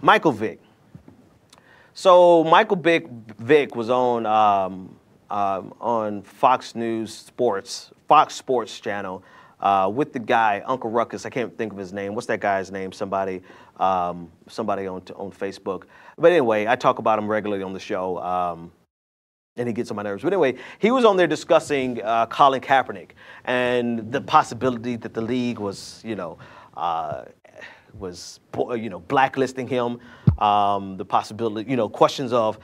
Michael Vick. So Michael Vick was on Fox News Sports, Fox Sports channel, with the guy Uncle Ruckus. I can't think of his name. What's that guy's name? Somebody on Facebook. But anyway, I talk about him regularly on the show. And he gets on my nerves. But anyway, he was on there discussing Colin Kaepernick and the possibility that the league was, blacklisting him. The possibility, questions of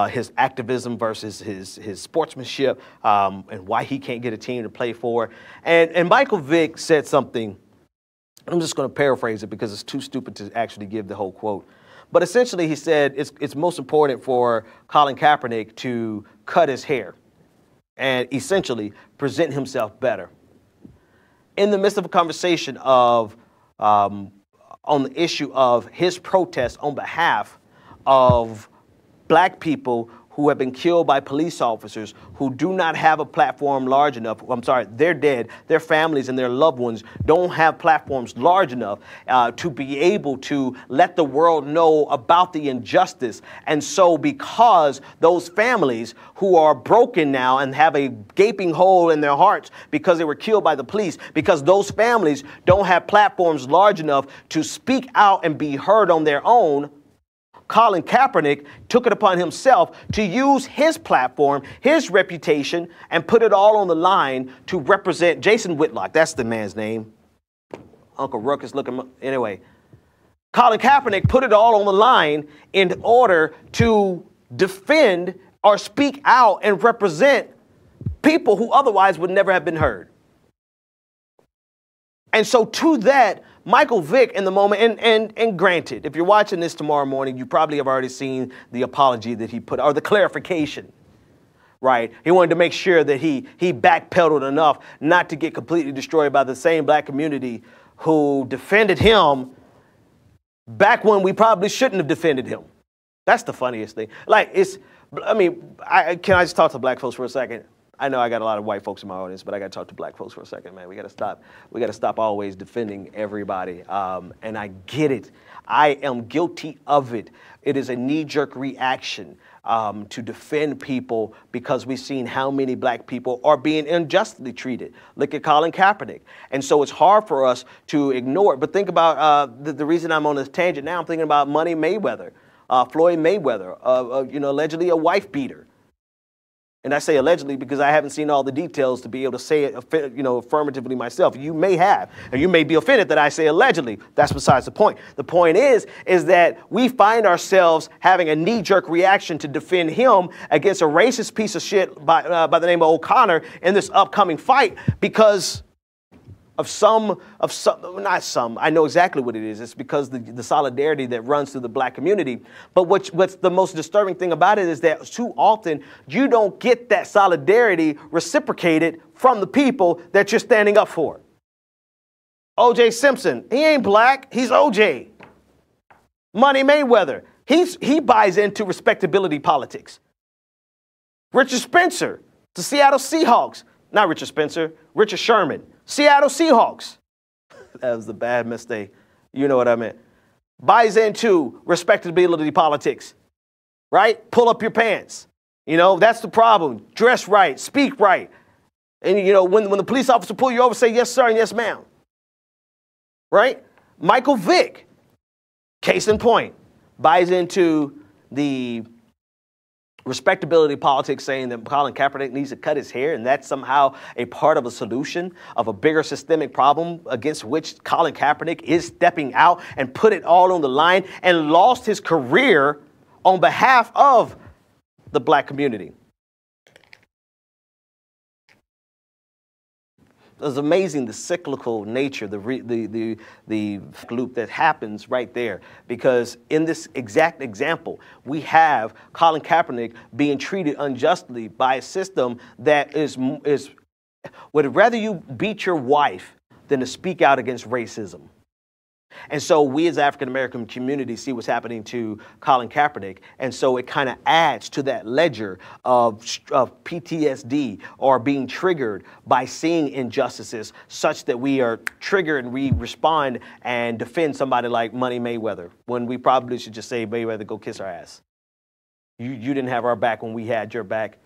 his activism versus his sportsmanship, and why he can't get a team to play for. And Michael Vick said something. I'm just going to paraphrase it because it's too stupid to actually give the whole quote. But essentially, he said it's most important for Colin Kaepernick to cut his hair and essentially present himself better. In the midst of a conversation of on the issue of his protest on behalf of black people who have been killed by police officers who do not have a platform large enough. I'm sorry, they're dead. Their families and their loved ones don't have platforms large enough to be able to let the world know about the injustice. And so because those families who are broken now and have a gaping hole in their hearts because they were killed by the police, because those families don't have platforms large enough to speak out and be heard on their own, Colin Kaepernick took it upon himself to use his platform, his reputation, and put it all on the line to represent Jason Whitlock. That's the man's name. Uncle Ruckus looking. Anyway, Colin Kaepernick put it all on the line in order to defend or speak out and represent people who otherwise would never have been heard. And so to that, Michael Vick in the moment, and granted, if you're watching this tomorrow morning, you probably have already seen the apology that he put, or the clarification, right? He wanted to make sure that he backpedaled enough not to get completely destroyed by the same black community who defended him back when we probably shouldn't have defended him. That's the funniest thing. Like, can I just talk to black folks for a second? I know I got a lot of white folks in my audience, but I got to talk to black folks for a second, man. We got to stop always defending everybody. And I get it. I am guilty of it. It is a knee-jerk reaction to defend people because we've seen how many black people are being unjustly treated. Look at Colin Kaepernick. And so it's hard for us to ignore it. But think about the reason I'm on this tangent now. I'm thinking about Floyd Mayweather, allegedly a wife beater. And I say allegedly because I haven't seen all the details to be able to say it, affirmatively myself. You may have, and you may be offended that I say allegedly. That's besides the point. The point is that we find ourselves having a knee-jerk reaction to defend him against a racist piece of shit by the name of O'Connor in this upcoming fight because I know exactly what it is. It's because the solidarity that runs through the black community. But what's the most disturbing thing about it is that too often you don't get that solidarity reciprocated from the people that you're standing up for. O.J. Simpson, he ain't black, he's O.J. Money Mayweather, he buys into respectability politics. Richard Spencer, the Seattle Seahawks, not Richard Spencer, Richard Sherman. Seattle Seahawks. That was a bad mistake. You know what I meant. Buys into respectability politics, right? Pull up your pants. That's the problem. Dress right, speak right. And, when the police officer pull you over, say yes, sir, and yes, ma'am. Right? Michael Vick, case in point, buys into the respectability politics, saying that Colin Kaepernick needs to cut his hair, and that's somehow a part of a solution of a bigger systemic problem against which Colin Kaepernick is stepping out and put it all on the line and lost his career on behalf of the black community. It's amazing the cyclical nature, the loop that happens right there. Because in this exact example, we have Colin Kaepernick being treated unjustly by a system that would rather you beat your wife than to speak out against racism. And so we as African-American community see what's happening to Colin Kaepernick. And so it kind of adds to that ledger of PTSD or being triggered by seeing injustices such that we are triggered and we respond and defend somebody like Money Mayweather when we probably should just say, Mayweather, go kiss our ass. You didn't have our back when we had your back.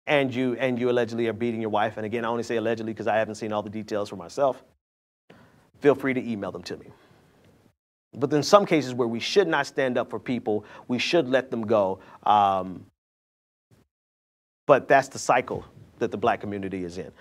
And you allegedly are beating your wife. And again, I only say allegedly because I haven't seen all the details for myself. Feel free to email them to me. But in some cases where we should not stand up for people, we should let them go. But that's the cycle that the black community is in.